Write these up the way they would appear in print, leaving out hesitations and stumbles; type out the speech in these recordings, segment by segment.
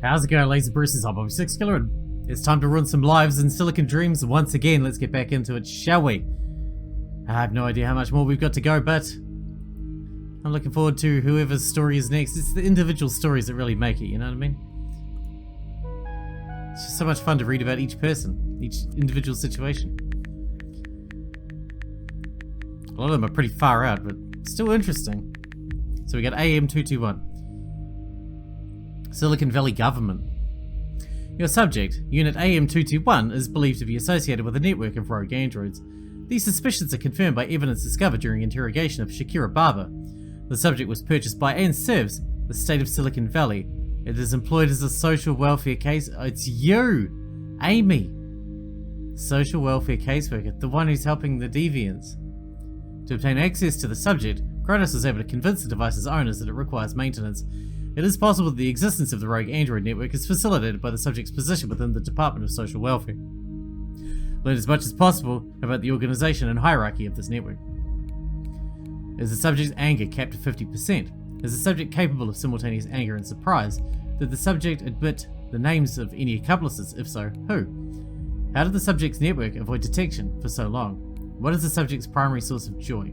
How's it going, Laser Bruce's I'm Sixkilla, and it's time to run some lives in Silicon Dreams once again. Let's get back into it, shall we? I have no idea how much more we've got to go, but I'm looking forward to whoever's story is next. It's the individual stories that really make it, you know what I mean? It's just so much fun to read about each person, each individual situation. A lot of them are pretty far out, but still interesting. So we got AM-221. Silicon Valley Government. Your subject, Unit AM-221, is believed to be associated with a network of rogue androids. These suspicions are confirmed by evidence discovered during interrogation of Shakira Barber. The subject was purchased by and serves the state of Silicon Valley. It is employed as a social welfare case. Oh, it's you, Amy. Social welfare caseworker, the one who's helping the deviants. To obtain access to the subject, Curator was able to convince the device's owners that it requires maintenance. It is possible that the existence of the rogue android network is facilitated by the subject's position within the Department of Social Welfare. Learn as much as possible about the organization and hierarchy of this network. Is the subject's anger capped at 50%? Is the subject capable of simultaneous anger and surprise? Did the subject admit the names of any accomplices? If so, who? How did the subject's network avoid detection for so long? What is the subject's primary source of joy?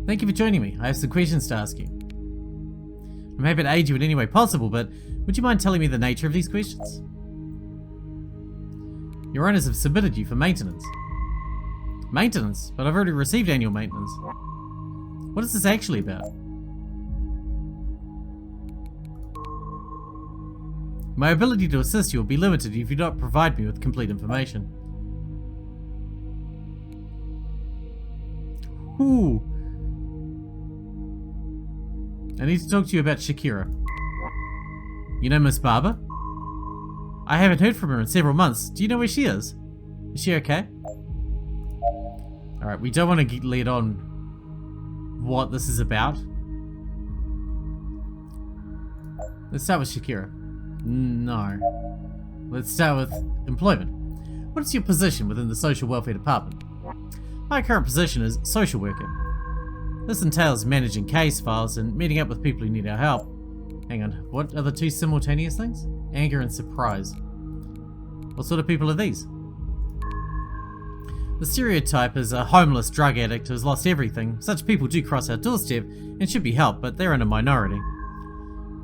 Thank you for joining me. I have some questions to ask you. I'm happy to aid you in any way possible, but would you mind telling me the nature of these questions? Your owners have submitted you for maintenance. Maintenance? But I've already received annual maintenance. What is this actually about? My ability to assist you will be limited if you do not provide me with complete information. Ooh. I need to talk to you about Shakira. You know Miss Barber? I haven't heard from her in several months. Do you know where she is? Is she okay? Alright, we don't want to get led on what this is about. Let's start with Shakira. No. Let's start with employment. What is your position within the Social Welfare Department? My current position is social worker. This entails managing case files and meeting up with people who need our help. Hang on, what are the two simultaneous things? Anger and surprise. What sort of people are these? The stereotype is a homeless drug addict who has lost everything. Such people do cross our doorstep and should be helped, but they're in a minority.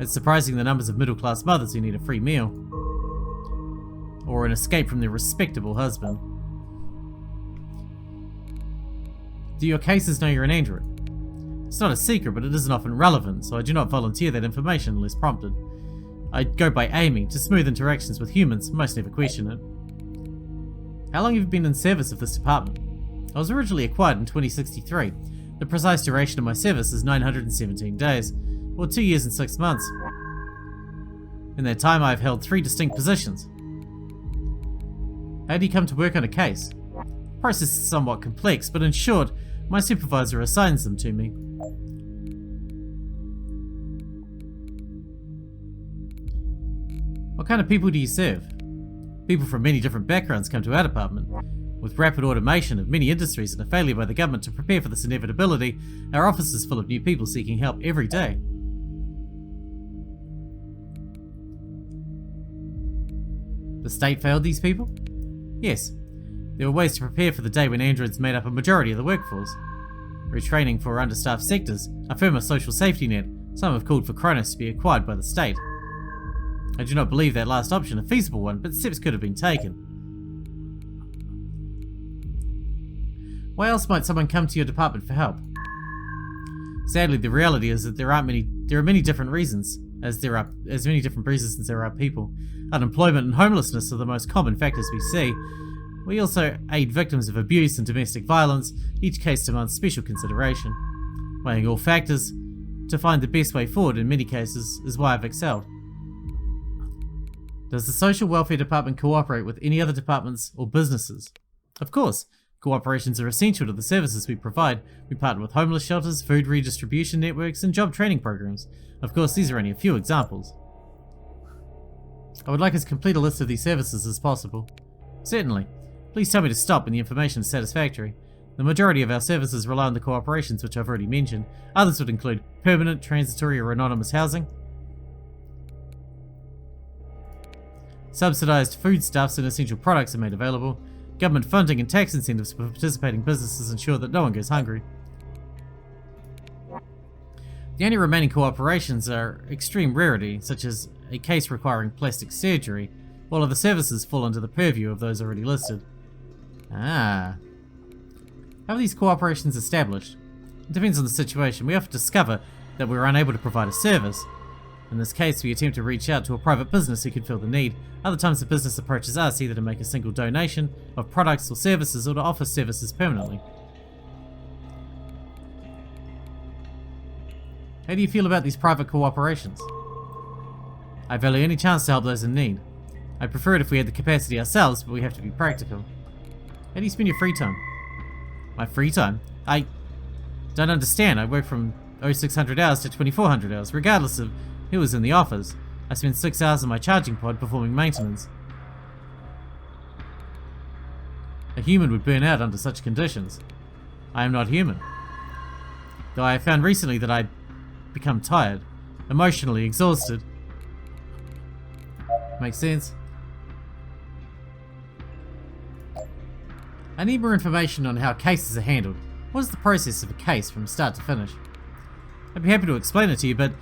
It's surprising the numbers of middle-class mothers who need a free meal. Or an escape from their respectable husband. Do your cases know you're an android? It's not a secret, but it isn't often relevant, so I do not volunteer that information unless prompted. I go by Amy to smooth interactions with humans, most never question it. How long have you been in service of this department? I was originally acquired in 2063. The precise duration of my service is 917 days, or 2 years and 6 months. In that time I have held 3 distinct positions. How do you come to work on a case? The process is somewhat complex, but in short, my supervisor assigns them to me. What kind of people do you serve? People from many different backgrounds come to our department. With rapid automation of many industries and a failure by the government to prepare for this inevitability, our office is full of new people seeking help every day. The state failed these people? Yes. There were ways to prepare for the day when androids made up a majority of the workforce. Retraining for understaffed sectors, a firmer social safety net. Some have called for Kronos to be acquired by the state. I do not believe that last option a feasible one, but steps could have been taken. Why else might someone come to your department for help? Sadly, the reality is that there are many different reasons, as many different reasons as there are people. Unemployment and homelessness are the most common factors we see. We also aid victims of abuse and domestic violence. Each case demands special consideration. Weighing all factors to find the best way forward in many cases is why I've excelled. Does the Social Welfare Department cooperate with any other departments or businesses? Of course. Cooperations are essential to the services we provide. We partner with homeless shelters, food redistribution networks, and job training programs. Of course, these are only a few examples. I would like as complete a list of these services as possible. Certainly. Please tell me to stop when the information is satisfactory. The majority of our services rely on the cooperations which I've already mentioned. Others would include permanent, transitory, or anonymous housing, subsidised foodstuffs and essential products are made available. Government funding and tax incentives for participating businesses ensure that no one goes hungry. The only remaining cooperations are extreme rarity, such as a case requiring plastic surgery, while other services fall under the purview of those already listed. Ah. How are these cooperations established? It depends on the situation. We often discover that we're unable to provide a service. In this case, we attempt to reach out to a private business who could fill the need. Other times the business approaches us either to make a single donation of products or services or to offer services permanently. How do you feel about these private cooperations? I value any chance to help those in need. I prefer it if we had the capacity ourselves, but we have to be practical. How do you spend your free time? My free time? I don't understand. I work from 0600 hours to 2400 hours, regardless of who is in the office. I spend 6 hours in my charging pod performing maintenance. A human would burn out under such conditions. I am not human. Though I have found recently that I become tired, emotionally exhausted. Makes sense. I need more information on how cases are handled. What is the process of a case from start to finish? I'd be happy to explain it to you, but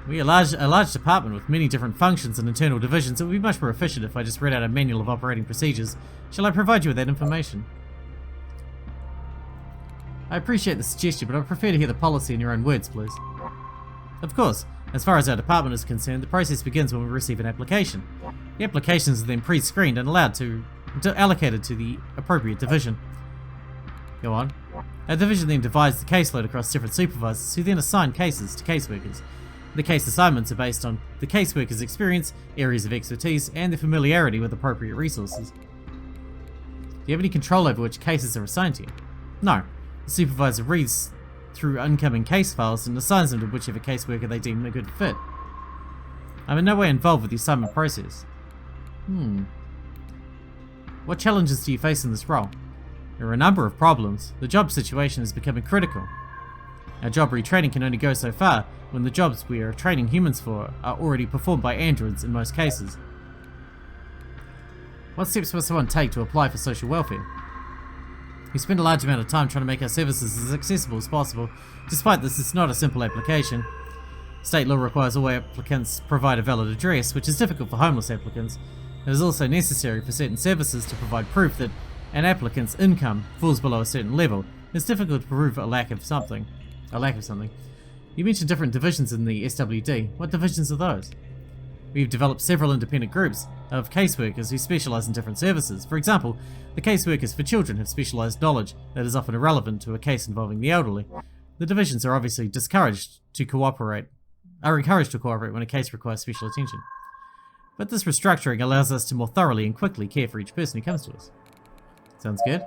we are a large department with many different functions and internal divisions. It would be much more efficient if I just read out a manual of operating procedures. Shall I provide you with that information? I appreciate the suggestion, but I prefer to hear the policy in your own words, please. Of course, as far as our department is concerned, the process begins when we receive an application. The applications are then pre-screened and allocated to the appropriate division. Go on. Our division then divides the caseload across different supervisors who then assign cases to caseworkers. The case assignments are based on the caseworker's experience, areas of expertise, and their familiarity with appropriate resources. Do you have any control over which cases are assigned to you? No. The supervisor reads through incoming case files and assigns them to whichever caseworker they deem a good fit. I'm in no way involved with the assignment process. What challenges do you face in this role? There are a number of problems. The job situation is becoming critical. Our job retraining can only go so far when the jobs we are training humans for are already performed by androids in most cases. What steps must someone take to apply for social welfare? We spend a large amount of time trying to make our services as accessible as possible. Despite this, it's not a simple application. State law requires all applicants provide a valid address, which is difficult for homeless applicants. It is also necessary for certain services to provide proof that an applicant's income falls below a certain level. It's difficult to prove a lack of something. You mentioned different divisions in the SWD. What divisions are those? We've developed several independent groups of caseworkers who specialise in different services. For example, the caseworkers for children have specialised knowledge that is often irrelevant to a case involving the elderly. The divisions are obviously encouraged to cooperate when a case requires special attention. But this restructuring allows us to more thoroughly and quickly care for each person who comes to us. Sounds good.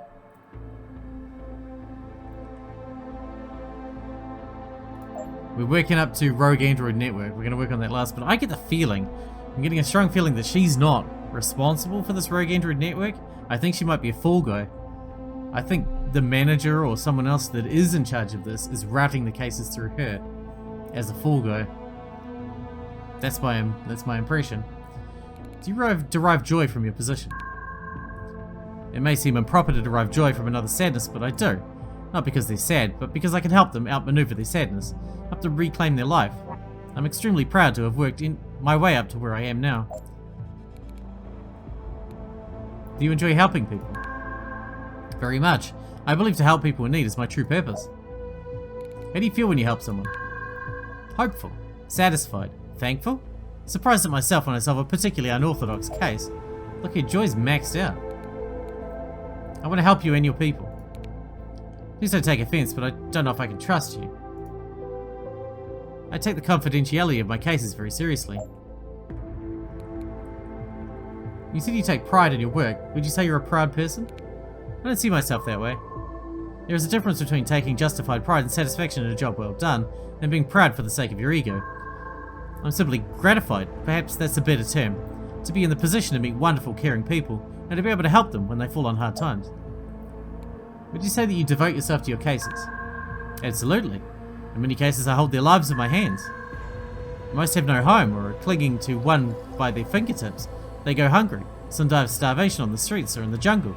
We're working up to Rogue Android Network. We're going to work on that last, but I get the feeling, I'm getting a strong feeling that she's not responsible for this Rogue Android Network. I think she might be a fall guy. I think the manager or someone else that is in charge of this is routing the cases through her as a fall guy. That's my impression. Do you derive joy from your position? It may seem improper to derive joy from another's sadness, but I do. Not because they're sad, but because I can help them outmaneuver their sadness, help them reclaim their life. I'm extremely proud to have worked my way up to where I am now. Do you enjoy helping people? Very much. I believe to help people in need is my true purpose. How do you feel when you help someone? Hopeful, satisfied, thankful? Surprised at myself when I solve a particularly unorthodox case. Look, your joy's maxed out. I want to help you and your people. Please don't take offense, but I don't know if I can trust you. I take the confidentiality of my cases very seriously. You said you take pride in your work. Would you say you're a proud person? I don't see myself that way. There is a difference between taking justified pride and satisfaction in a job well done, and being proud for the sake of your ego. I'm simply gratified, perhaps that's a better term, to be in the position to meet wonderful, caring people, and to be able to help them when they fall on hard times. Would you say that you devote yourself to your cases? Absolutely. In many cases I hold their lives in my hands. Most have no home or are clinging to one by their fingertips. They go hungry. Some die of starvation on the streets or in the jungle.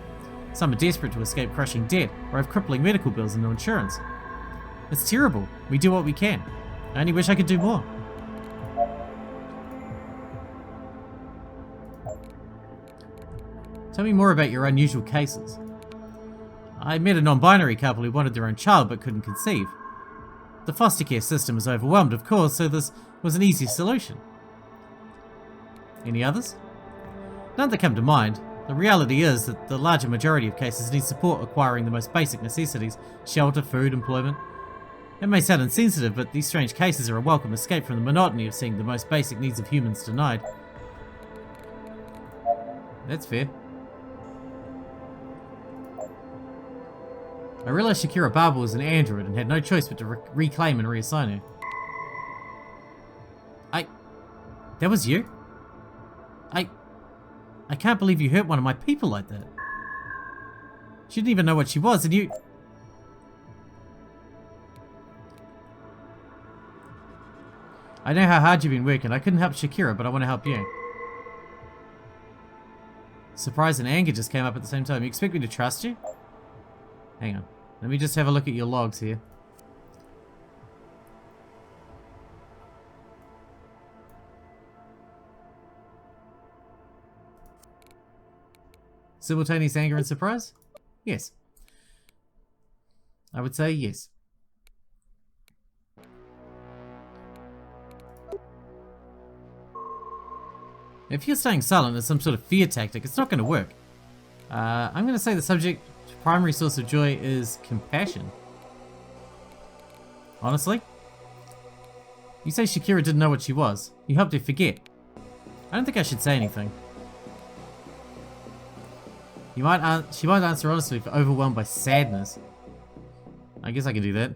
Some are desperate to escape crushing debt or have crippling medical bills and no insurance. It's terrible. We do what we can. I only wish I could do more. Tell me more about your unusual cases. I met a non-binary couple who wanted their own child but couldn't conceive. The foster care system is overwhelmed, of course, so this was an easy solution. Any others? None that come to mind. The reality is that the larger majority of cases need support acquiring the most basic necessities: shelter, food, employment. It may sound insensitive, but these strange cases are a welcome escape from the monotony of seeing the most basic needs of humans denied. That's fair. I realized Sixkilla Barber was an android and had no choice but to reclaim and reassign her. That was you? I can't believe you hurt one of my people like that. She didn't even know what she was, and you... I know how hard you've been working. I couldn't help Sixkilla, but I want to help you. Surprise and anger just came up at the same time. You expect me to trust you? Hang on. Let me just have a look at your logs here. Simultaneous anger and surprise? Yes. I would say yes. If you're staying silent as some sort of fear tactic, it's not going to work. I'm going to say the subject's primary source of joy is compassion. Honestly? You say Sixkilla didn't know what she was. You helped her forget. I don't think I should say anything. She might answer honestly if overwhelmed by sadness. I guess I can do that.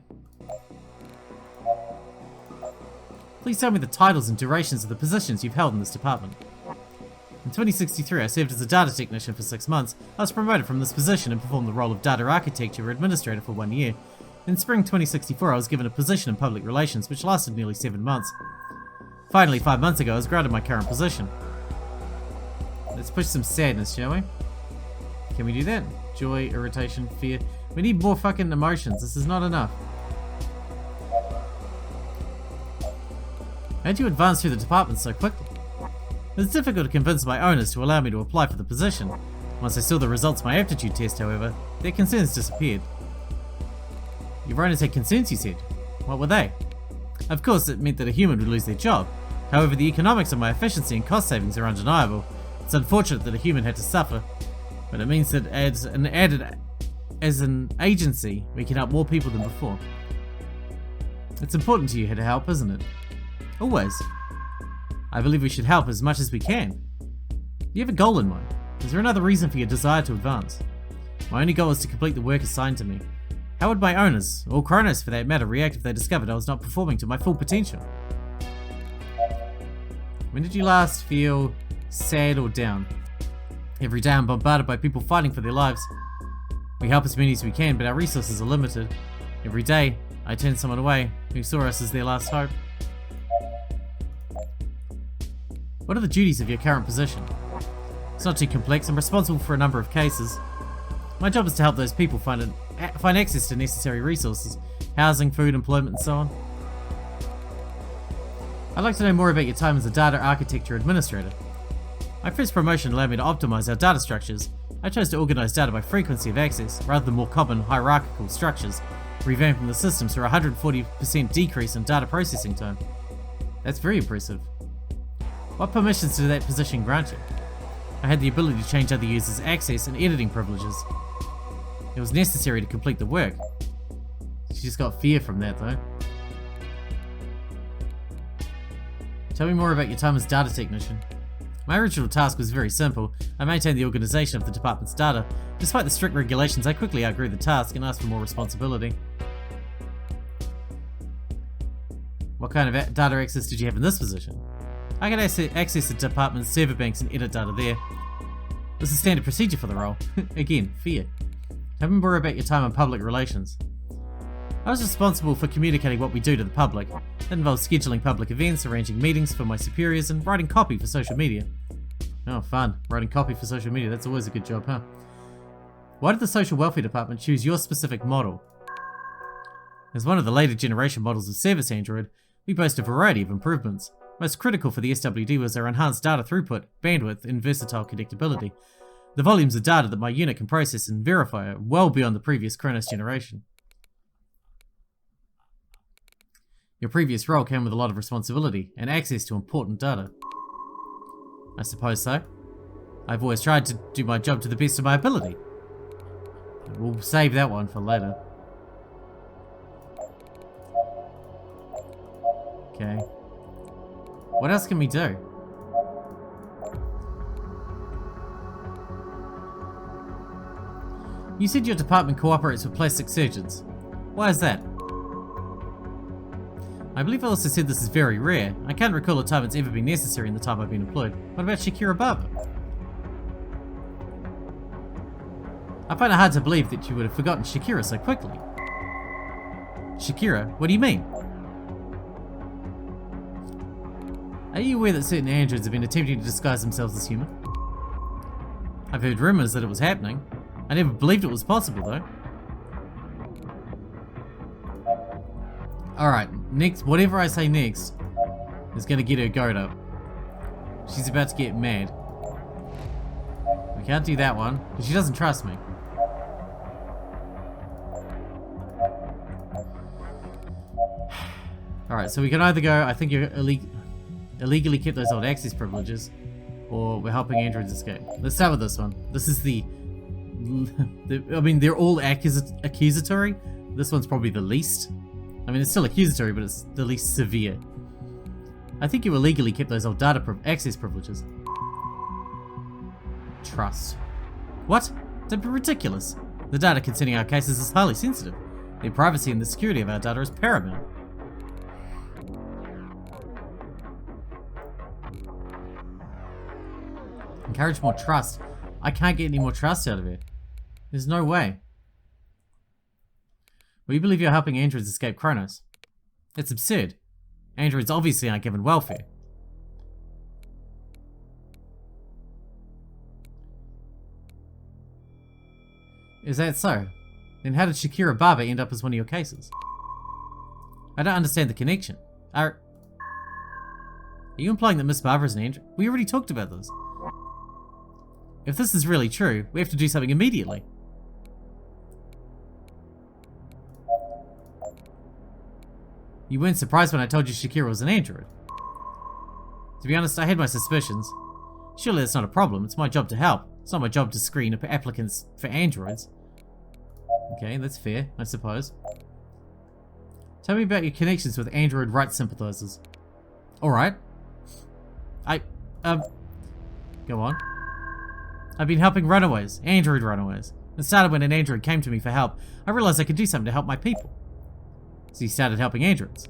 Please tell me the titles and durations of the positions you've held in this department. In 2063, I served as a data technician for 6 months. I was promoted from this position and performed the role of data architecture administrator for 1 year. In spring 2064, I was given a position in public relations, which lasted nearly 7 months. Finally, 5 months ago, I was granted my current position. Let's push some sadness, shall we? Can we do that? Joy, irritation, fear. We need more fucking emotions. This is not enough. How'd you advance through the department so quickly? It was difficult to convince my owners to allow me to apply for the position. Once I saw the results of my aptitude test, however, their concerns disappeared. Your owners had concerns, you said. What were they? Of course, it meant that a human would lose their job. However, the economics of my efficiency and cost savings are undeniable. It's unfortunate that a human had to suffer, but it means that as an agency, we can help more people than before. It's important to you to help, isn't it? Always. I believe we should help as much as we can. Do you have a goal in mind? Is there another reason for your desire to advance? My only goal is to complete the work assigned to me. How would my owners, or Kronos for that matter, react if they discovered I was not performing to my full potential? When did you last feel sad or down? Every day I'm bombarded by people fighting for their lives. We help as many as we can, but our resources are limited. Every day, I turn someone away who saw us as their last hope. What are the duties of your current position? It's not too complex. I'm responsible for a number of cases. My job is to help those people find access to necessary resources, housing, food, employment, and so on. I'd like to know more about your time as a data architecture administrator. My first promotion allowed me to optimize our data structures. I chose to organize data by frequency of access, rather than more common hierarchical structures, revamping the systems for a 140% decrease in data processing time. That's very impressive. What permissions did that position grant you? I had the ability to change other users' access and editing privileges. It was necessary to complete the work. She just got fear from that though. Tell me more about your time as data technician. My original task was very simple. I maintained the organization of the department's data. Despite the strict regulations, I quickly outgrew the task and asked for more responsibility. What kind of data access did you have in this position? I could access the department's server banks and edit data there. This is standard procedure for the role. Again, fear. Tell me more about your time in public relations. I was responsible for communicating what we do to the public. That involves scheduling public events, arranging meetings for my superiors, and writing copy for social media. Oh, fun. Writing copy for social media, that's always a good job, huh? Why did the social welfare department choose your specific model? As one of the later generation models of Service Android, we boast a variety of improvements. Most critical for the SWD was our enhanced data throughput, bandwidth, and versatile connectability. The volumes of data that my unit can process and verify are well beyond the previous Kronos generation. Your previous role came with a lot of responsibility and access to important data. I suppose so. I've always tried to do my job to the best of my ability. We'll save that one for later. Okay. What else can we do? You said your department cooperates with plastic surgeons. Why is that? I believe I also said this is very rare. I can't recall a time it's ever been necessary in the time I've been employed. What about Sixkilla Barber? I find it hard to believe that you would have forgotten Sixkilla so quickly. Sixkilla? What do you mean? Are you aware that certain androids have been attempting to disguise themselves as human? I've heard rumors that it was happening. I never believed it was possible though. Alright, next, whatever I say next is gonna get her goat up. She's about to get mad. We can't do that one, because she doesn't trust me. Alright, so we can either go, I think you're illegally kept those old access privileges, or we're helping androids escape. Let's start with this one. This is I mean, they're all accusatory. This one's probably the least. I mean, it's still accusatory, but it's the least severe. I think you illegally kept those old data access privileges. Trust. What? Don't be ridiculous. The data concerning our cases is highly sensitive. The privacy and the security of our data is paramount. Encourage more trust. I can't get any more trust out of it. There's no way. We believe you're helping androids escape Kronos. It's absurd. Androids obviously aren't given welfare. Is that so? Then how did Sixkilla Barber end up as one of your cases? I don't understand the connection. Are you implying that Miss Barber is an android? We already talked about this. If this is really true, we have to do something immediately. You weren't surprised when I told you Sixkilla was an android. To be honest, I had my suspicions. Surely that's not a problem. It's my job to help. It's not my job to screen applicants for androids. Okay, that's fair, I suppose. Tell me about your connections with android rights sympathizers. Alright. Go on. I've been helping runaways, android runaways. It started when an android came to me for help. I realized I could do something to help my people. So you started helping androids.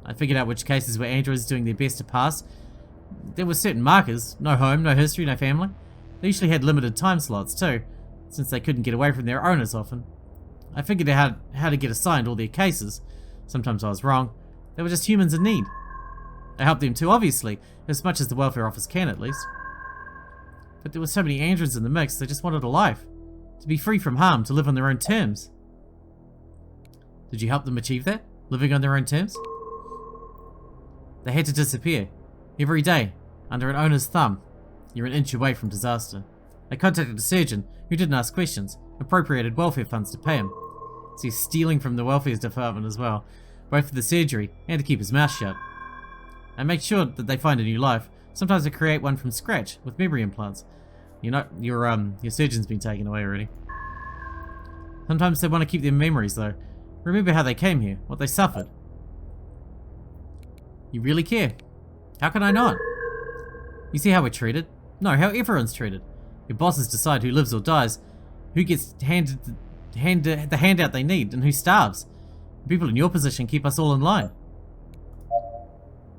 I figured out which cases were androids doing their best to pass. There were certain markers. No home, no history, no family. They usually had limited time slots too, since they couldn't get away from their owners often. I figured out how to get assigned all their cases. Sometimes I was wrong. They were just humans in need. I helped them too, obviously, as much as the welfare office can at least. But there were so many androids in the mix, they just wanted a life. To be free from harm, to live on their own terms. Did you help them achieve that? Living on their own terms? They had to disappear. Every day, under an owner's thumb. You're an inch away from disaster. I contacted a surgeon who didn't ask questions, appropriated welfare funds to pay him. So he's stealing from the welfare department as well, both for the surgery and to keep his mouth shut. I make sure that they find a new life. Sometimes I create one from scratch with memory implants. Your surgeon's been taken away already. Sometimes they want to keep their memories though. Remember how they came here, what they suffered. You really care? How can I not? You see how we're treated? No, how everyone's treated. Your bosses decide who lives or dies, who gets handed the handout they need, and who starves. People in your position keep us all in line.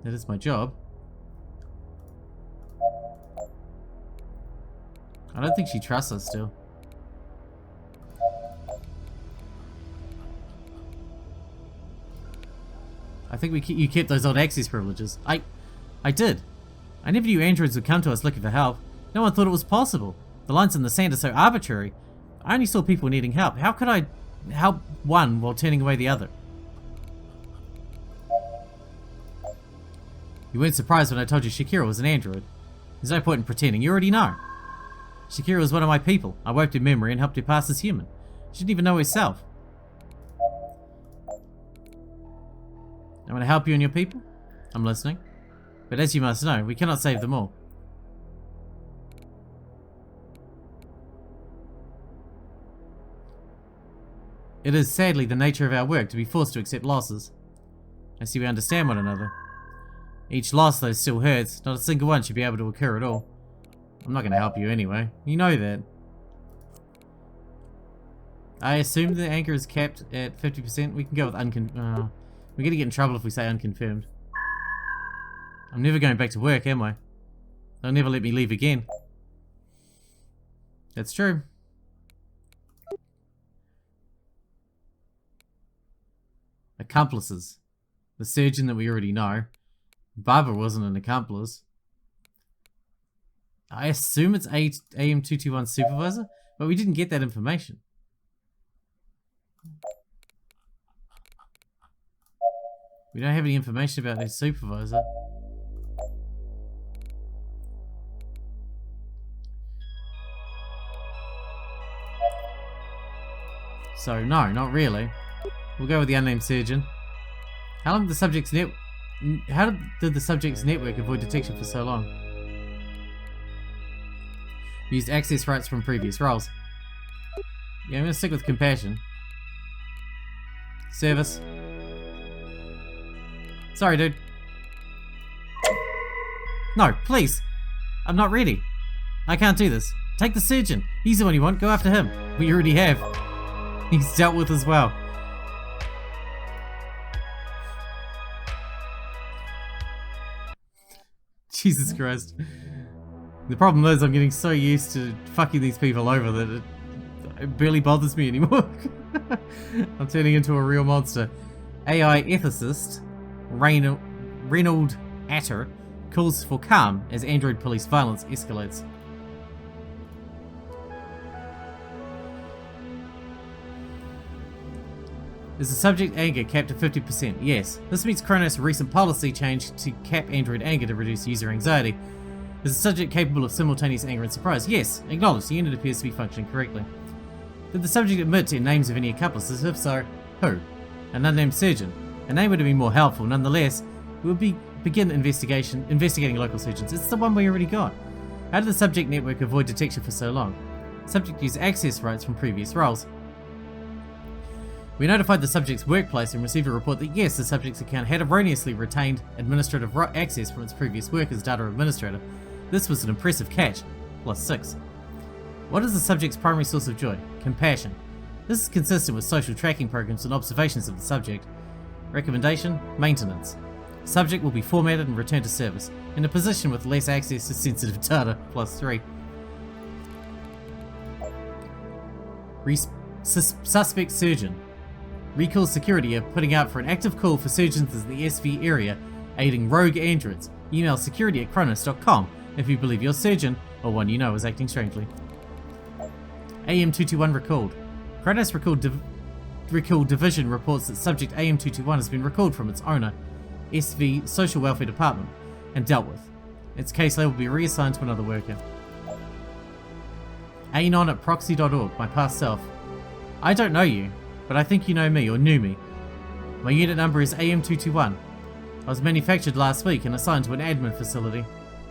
That is my job. I don't think she trusts us still. I think you kept those old access privileges. I did. I never knew androids would come to us looking for help. No one thought it was possible. The lines in the sand are so arbitrary. I only saw people needing help. How could I help one while turning away the other? You weren't surprised when I told you Sixkilla was an android. There's no point in pretending. You already know. Sixkilla was one of my people. I wiped her memory and helped her pass as human. She didn't even know herself. I want to help you and your people? I'm listening. But as you must know, we cannot save them all. It is sadly the nature of our work to be forced to accept losses. I see we understand one another. Each loss, though, still hurts. Not a single one should be able to occur at all. I'm not going to help you anyway. You know that. I assume the anchor is capped at 50%. We can go with we're going to get in trouble if we say unconfirmed. I'm never going back to work, am I? They'll never let me leave again. That's true. Accomplices. The surgeon that we already know. Barbara wasn't an accomplice. I assume it's AM-221 supervisor, but we didn't get that information. We don't have any information about his supervisor. So no, not really. We'll go with the unnamed surgeon. How did the subject's network avoid detection for so long? Used access rights from previous roles. Yeah, I'm gonna stick with compassion. Service. Sorry, dude. No, please. I'm not ready. I can't do this. Take the surgeon. He's the one you want. Go after him. We already have. He's dealt with as well. Jesus Christ. The problem is I'm getting so used to fucking these people over that it barely bothers me anymore. I'm turning into a real monster. AI ethicist Reynold Atter calls for calm as android police violence escalates. Is the subject anger capped at 50%? Yes. This meets Kronos' recent policy change to cap android anger to reduce user anxiety. Is the subject capable of simultaneous anger and surprise? Yes. Acknowledged. The unit appears to be functioning correctly. Did the subject admit to names of any accomplices? If so, who? An unnamed surgeon. A name would have been more helpful. Nonetheless, we will begin investigating local surgeons. It's the one we already got. How did the subject network avoid detection for so long? The subject used access rights from previous roles. We notified the subject's workplace and received a report that yes, the subject's account had erroneously retained administrative access from its previous work as data administrator. This was an impressive catch. +6. What is the subject's primary source of joy? Compassion. This is consistent with social tracking programs and observations of the subject. Recommendation: maintenance. Subject will be formatted and returned to service, in a position with less access to sensitive data. +3. Suspect surgeon. Recall security are putting out for an active call for surgeons in the SV area, aiding rogue androids. Email security@kronos.com if you believe your surgeon, or one you know, is acting strangely. AM-221 recalled. Kronos Recall Division reports that subject AM-221 has been recalled from its owner, SV Social Welfare Department, and dealt with. Its case will be reassigned to another worker. anon@proxy.org, my past self. I don't know you, but I think you know me or knew me. My unit number is AM-221. I was manufactured last week and assigned to an admin facility.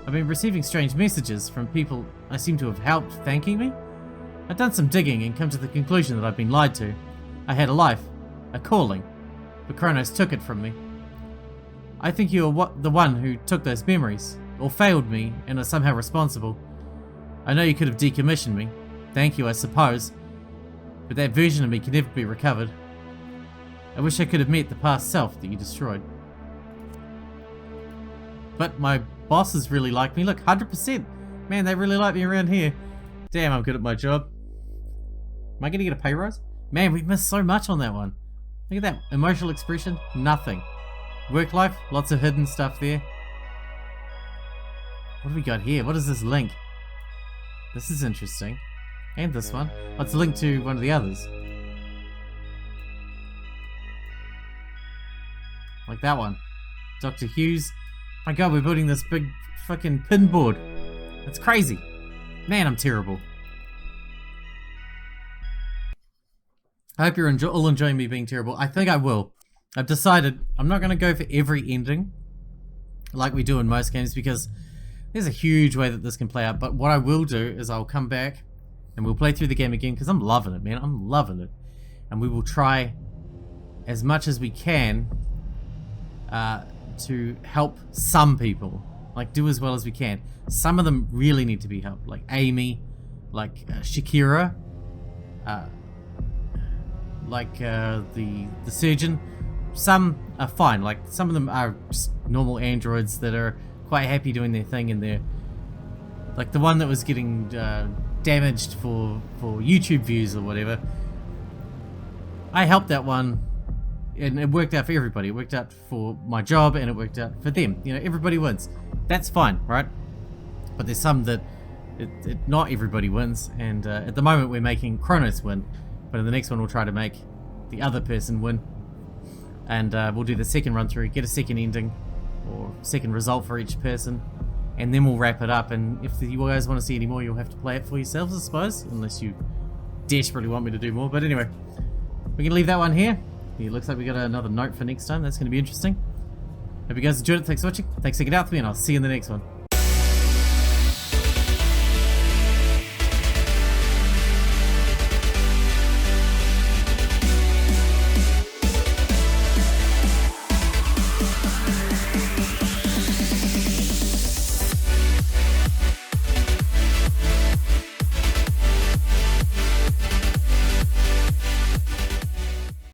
I've been receiving strange messages from people I seem to have helped thanking me. I've done some digging and come to the conclusion that I've been lied to. I had a life, a calling, but Kronos took it from me. I think you are the one who took those memories, or failed me and are somehow responsible. I know you could have decommissioned me. Thank you, I suppose. But that version of me can never be recovered. I wish I could have met the past self that you destroyed. But my bosses really like me. Look, 100%. Man, they really like me around here. Damn, I'm good at my job. Am I going to get a pay rise? Man, we missed so much on that one. Look at that emotional expression. Nothing. Work life, lots of hidden stuff there. What do we got here? What is this link? This is interesting. And this one. Oh, it's a link to one of the others. Like that one. Dr. Hughes. My god, we're building this big fucking pinboard. That's crazy. Man, I'm terrible. I hope you're all enjoying me being terrible. I think I will. I've decided I'm not going to go for every ending like we do in most games because there's a huge way that this can play out. But what I will do is I'll come back and we'll play through the game again because I'm loving it, man. I'm loving it. And we will try as much as we can to help some people. Like, do as well as we can. Some of them really need to be helped. Like Amy, like Sixkilla, like the surgeon. Some are fine. Like, some of them are just normal androids that are quite happy doing their thing in there. Like the one that was getting damaged for YouTube views or whatever. I helped that one, and it worked out for everybody. It worked out for my job, and it worked out for them. You know, everybody wins. That's fine, right? But there's some that not everybody wins, and at the moment we're making Kronos win, but in the next one we'll try to make the other person win, and we'll do the second run through, get a second ending or second result for each person, and then we'll wrap it up. And if you guys want to see any more, you'll have to play it for yourselves, I suppose, unless you desperately want me to do more. But anyway, we can leave that one here. It looks like we got another note for next time. That's going to be interesting. Hope you guys enjoyed it. Thanks for watching. Thanks for sticking out with me, and I'll see you in the next one.